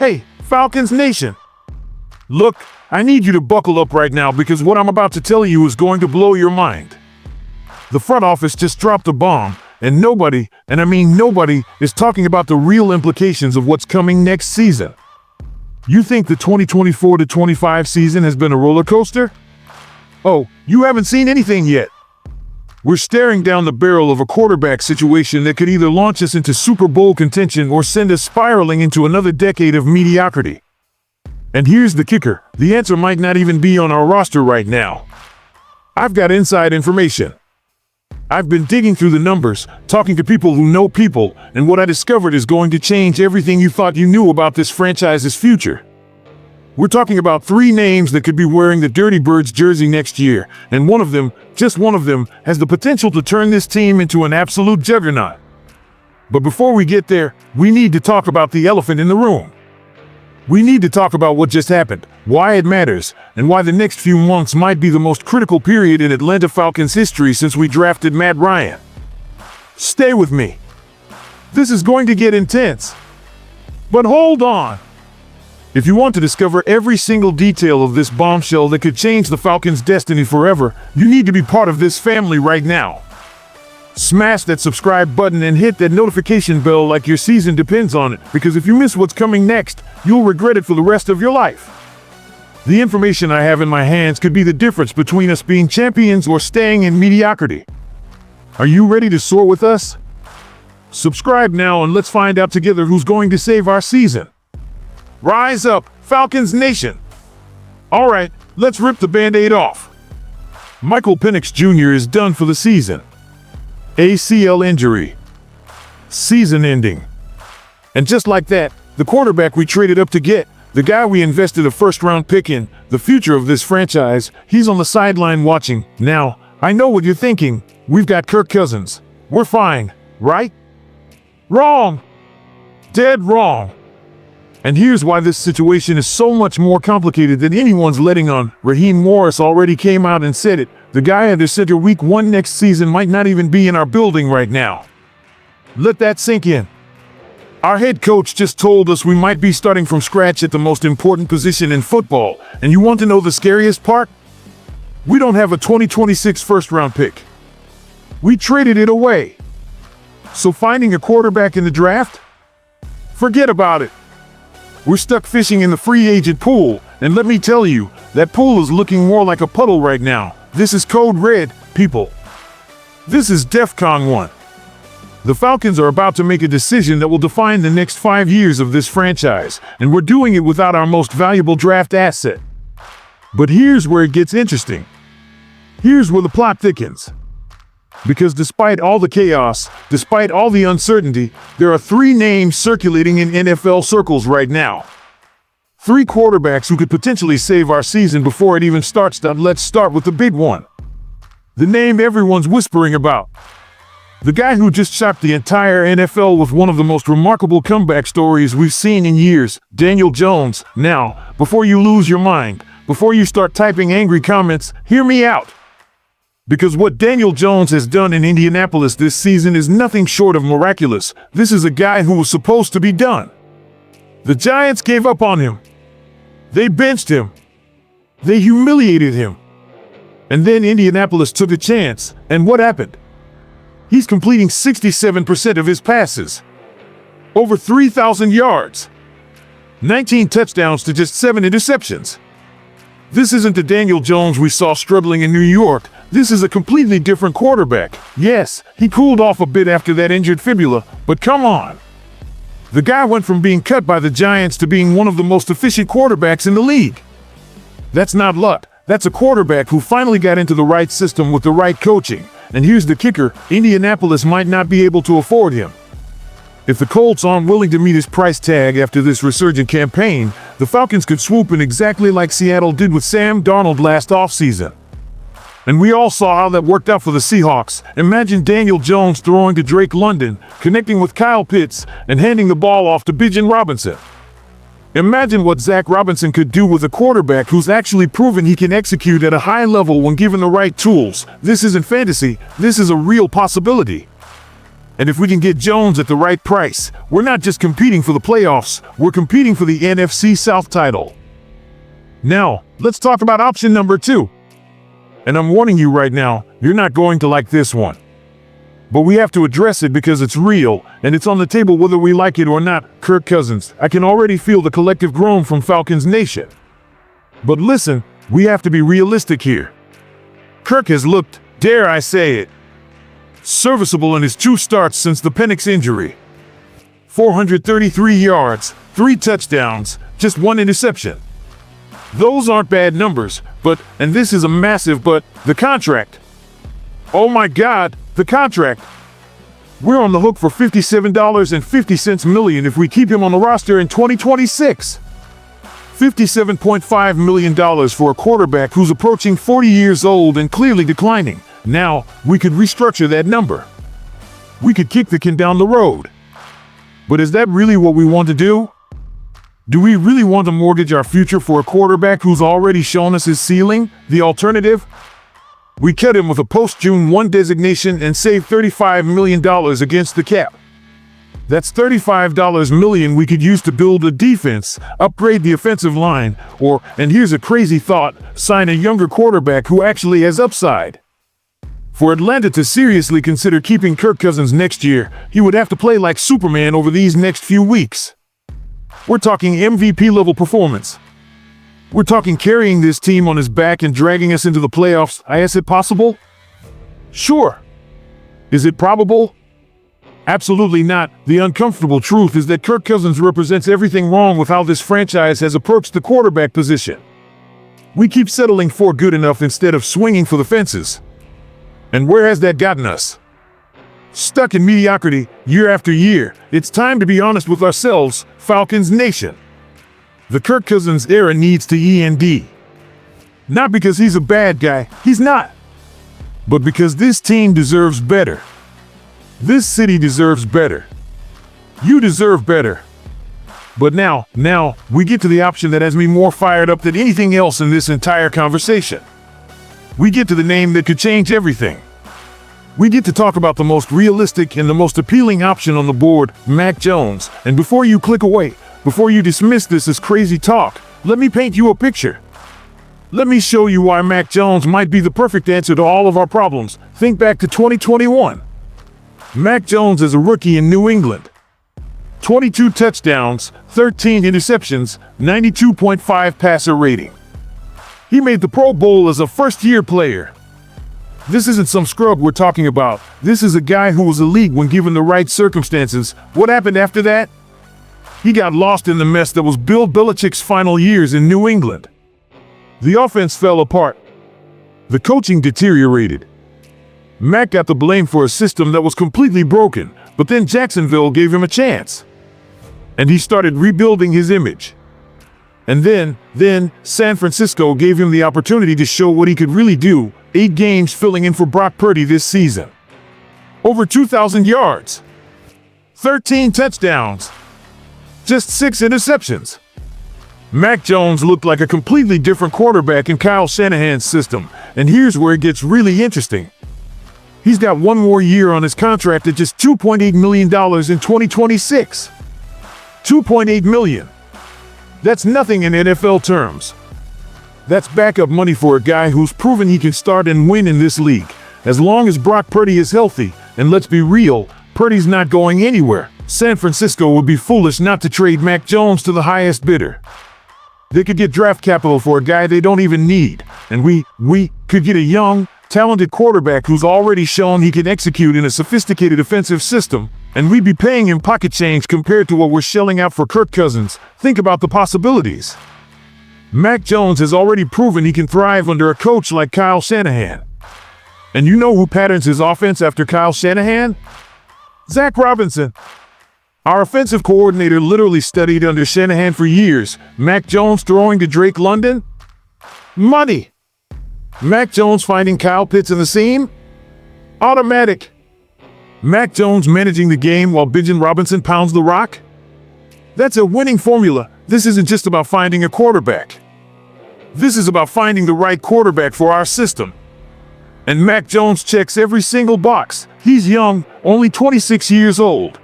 Hey, Falcons Nation! Look, I need you to buckle up right now because what I'm about to tell you is going to blow your mind. The front office just dropped a bomb, and nobody, and I mean nobody, is talking about the real implications of what's coming next season. You think the 2024-25 season has been a roller coaster? Oh, you haven't seen anything yet. We're staring down the barrel of a quarterback situation that could either launch us into Super Bowl contention or send us spiraling into another decade of mediocrity. And here's the kicker, the answer might not even be on our roster right now. I've got inside information. I've been digging through the numbers, talking to people who know people, and what I discovered is going to change everything you thought you knew about this franchise's future. We're talking about 3 names that could be wearing the Dirty Birds jersey next year, and one of them, just one of them, has the potential to turn this team into an absolute juggernaut. But before we get there, we need to talk about the elephant in the room. We need to talk about what just happened, why it matters, and why the next few months might be the most critical period in Atlanta Falcons history since we drafted Matt Ryan. Stay with me. This is going to get intense. But hold on. If you want to discover every single detail of this bombshell that could change the Falcons' destiny forever, you need to be part of this family right now. Smash that subscribe button and hit that notification bell like your season depends on it, because if you miss what's coming next, you'll regret it for the rest of your life. The information I have in my hands could be the difference between us being champions or staying in mediocrity. Are you ready to soar with us? Subscribe now and let's find out together who's going to save our season. Rise up, Falcons Nation! All right, let's rip the Band-Aid off. Michael Penix Jr. is done for the season. ACL injury. Season ending. And just like that, the quarterback we traded up to get, the guy we invested a first-round pick in, the future of this franchise, he's on the sideline watching. Now, I know what you're thinking. We've got Kirk Cousins. We're fine, right? Wrong! Dead wrong! And here's why this situation is so much more complicated than anyone's letting on. Raheem Morris already came out and said it. The guy under center week 1 next season might not even be in our building right now. Let that sink in. Our head coach just told us we might be starting from scratch at the most important position in football. And you want to know the scariest part? We don't have a 2026 first-round pick. We traded it away. So finding a quarterback in the draft? Forget about it. We're stuck fishing in the free agent pool, and let me tell you, that pool is looking more like a puddle right now. This is code red, people. This is DEFCON 1. The Falcons are about to make a decision that will define the next 5 years of this franchise, and we're doing it without our most valuable draft asset. But here's where it gets interesting. Here's where the plot thickens. Because despite all the chaos, despite all the uncertainty, there are 3 names circulating in NFL circles right now. 3 quarterbacks who could potentially save our season before it even starts. Now let's start with the big one. The name everyone's whispering about. The guy who just shocked the entire NFL with one of the most remarkable comeback stories we've seen in years, Daniel Jones. Now, before you lose your mind, before you start typing angry comments, hear me out. Because what Daniel Jones has done in Indianapolis this season is nothing short of miraculous. This is a guy who was supposed to be done. The Giants gave up on him. They benched him. They humiliated him. And then Indianapolis took a chance. And what happened? He's completing 67% of his passes. Over 3,000 yards. 19 touchdowns to just 7 interceptions. This isn't the Daniel Jones we saw struggling in New York. This is a completely different quarterback. Yes, he cooled off a bit after that injured fibula, but come on. The guy went from being cut by the Giants to being one of the most efficient quarterbacks in the league. That's not luck. That's a quarterback who finally got into the right system with the right coaching. And here's the kicker, Indianapolis might not be able to afford him. If the Colts aren't willing to meet his price tag after this resurgent campaign, the Falcons could swoop in exactly like Seattle did with Sam Darnold last offseason. And we all saw how that worked out for the Seahawks. Imagine Daniel Jones throwing to Drake London, connecting with Kyle Pitts, and handing the ball off to Bijan Robinson. Imagine what Zach Robinson could do with a quarterback who's actually proven he can execute at a high level when given the right tools. This isn't fantasy, this is a real possibility. And if we can get Jones at the right price, we're not just competing for the playoffs, we're competing for the NFC South title. Now, let's talk about option number 2. And I'm warning you right now, you're not going to like this one. But we have to address it because it's real, and it's on the table whether we like it or not. Kirk Cousins. I can already feel the collective groan from Falcons Nation. But listen, we have to be realistic here. Kirk has looked, dare I say it, serviceable in his 2 starts since the Penix injury. 433 yards, 3 touchdowns, just 1 interception. Those aren't bad numbers, but, and this is a massive but, the contract. Oh my God, the contract. We're on the hook for $57.50 million if we keep him on the roster in 2026. $57.5 million for a quarterback who's approaching 40 years old and clearly declining. Now, we could restructure that number. We could kick the can down the road. But is that really what we want to do? Do we really want to mortgage our future for a quarterback who's already shown us his ceiling? The alternative? We cut him with a post-June 1 designation and save $35 million against the cap. That's $35 million we could use to build a defense, upgrade the offensive line, or, and here's a crazy thought, sign a younger quarterback who actually has upside. For Atlanta to seriously consider keeping Kirk Cousins next year, he would have to play like Superman over these next few weeks. We're talking MVP-level performance. We're talking carrying this team on his back and dragging us into the playoffs. Is it possible? Sure. Is it probable? Absolutely not. The uncomfortable truth is that Kirk Cousins represents everything wrong with how this franchise has approached the quarterback position. We keep settling for good enough instead of swinging for the fences. And where has that gotten us? Stuck in mediocrity year after year. It's time to be honest with ourselves, Falcons Nation. The Kirk Cousins era needs to end. Not because he's a bad guy, he's not. But because this team deserves better. This city deserves better. You deserve better. But now, we get to the option that has me more fired up than anything else in this entire conversation. We get to the name that could change everything. We get to talk about the most realistic and the most appealing option on the board, Mac Jones. And before you click away, before you dismiss this as crazy talk, let me paint you a picture. Let me show you why Mac Jones might be the perfect answer to all of our problems. Think back to 2021. Mac Jones is a rookie in New England. 22 touchdowns, 13 interceptions, 92.5 passer rating. He made the Pro Bowl as a first-year player. This isn't some scrub we're talking about. This is a guy who was elite when given the right circumstances. What happened after that? He got lost in the mess that was Bill Belichick's final years in New England. The offense fell apart. The coaching deteriorated. Mac got the blame for a system that was completely broken, but then Jacksonville gave him a chance. And he started rebuilding his image. And then San Francisco gave him the opportunity to show what he could really do. 8 games filling in for Brock Purdy this season. Over 2,000 yards. 13 touchdowns. Just 6 interceptions. Mac Jones looked like a completely different quarterback in Kyle Shanahan's system. And here's where it gets really interesting. He's got 1 more year on his contract at just $2.8 million in 2026. $2.8 million. That's nothing in NFL terms. That's backup money for a guy who's proven he can start and win in this league. As long as Brock Purdy is healthy, and let's be real, Purdy's not going anywhere. San Francisco would be foolish not to trade Mac Jones to the highest bidder. They could get draft capital for a guy they don't even need. And we could get a young, talented quarterback who's already shown he can execute in a sophisticated offensive system, and we'd be paying him pocket change compared to what we're shelling out for Kirk Cousins. Think about the possibilities. Mac Jones has already proven he can thrive under a coach like Kyle Shanahan. And you know who patterns his offense after Kyle Shanahan? Zach Robinson. Our offensive coordinator literally studied under Shanahan for years. Mac Jones throwing to Drake London? Money. Mac Jones finding Kyle Pitts in the seam? Automatic. Mac Jones managing the game while Bijan Robinson pounds the rock? That's a winning formula. This isn't just about finding a quarterback. This is about finding the right quarterback for our system. And Mac Jones checks every single box. He's young, only 26 years old.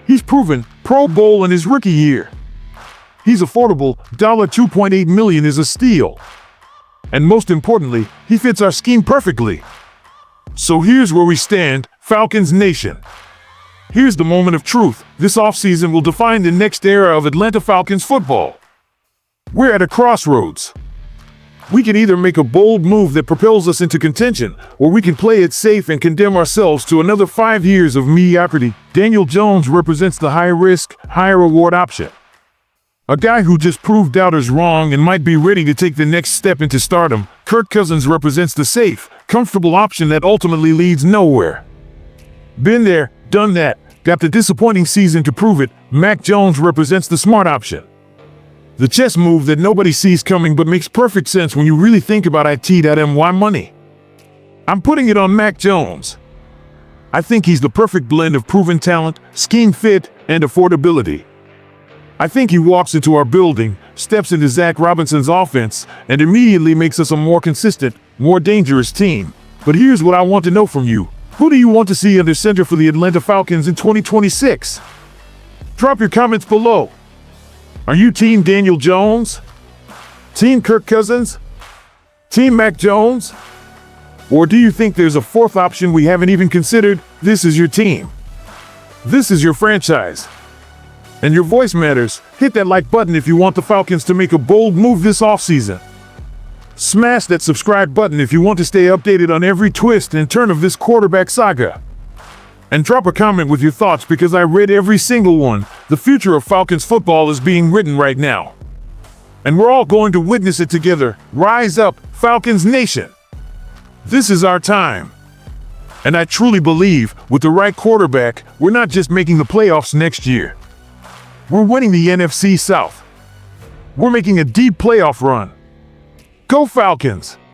He's proven Pro Bowl in his rookie year. He's affordable, $2.8 million is a steal. And most importantly, he fits our scheme perfectly. So here's where we stand, Falcons Nation. Here's the moment of truth. This offseason will define the next era of Atlanta Falcons football. We're at a crossroads. We can either make a bold move that propels us into contention, or we can play it safe and condemn ourselves to another 5 years of mediocrity. Daniel Jones represents the high-risk, high-reward option. A guy who just proved doubters wrong and might be ready to take the next step into stardom. Kirk Cousins represents the safe, comfortable option that ultimately leads nowhere. Been there, done that, got the disappointing season to prove it. Mac Jones represents the smart option. The chess move that nobody sees coming but makes perfect sense when you really think about it.my money. I'm putting it on Mac Jones. I think he's the perfect blend of proven talent, scheme fit, and affordability. I think he walks into our building, steps into Zach Robinson's offense, and immediately makes us a more consistent, more dangerous team. But here's what I want to know from you. Who do you want to see under center for the Atlanta Falcons in 2026? Drop your comments below. Are you Team Daniel Jones? Team Kirk Cousins? Team Mac Jones? Or do you think there's a fourth option we haven't even considered? This is your team. This is your franchise. And your voice matters. Hit that like button if you want the Falcons to make a bold move this offseason. Smash that subscribe button if you want to stay updated on every twist and turn of this quarterback saga. And drop a comment with your thoughts because I read every single one. The future of Falcons football is being written right now. And we're all going to witness it together. Rise up, Falcons Nation. This is our time. And I truly believe, with the right quarterback, we're not just making the playoffs next year. We're winning the NFC South. We're making a deep playoff run. Go Falcons!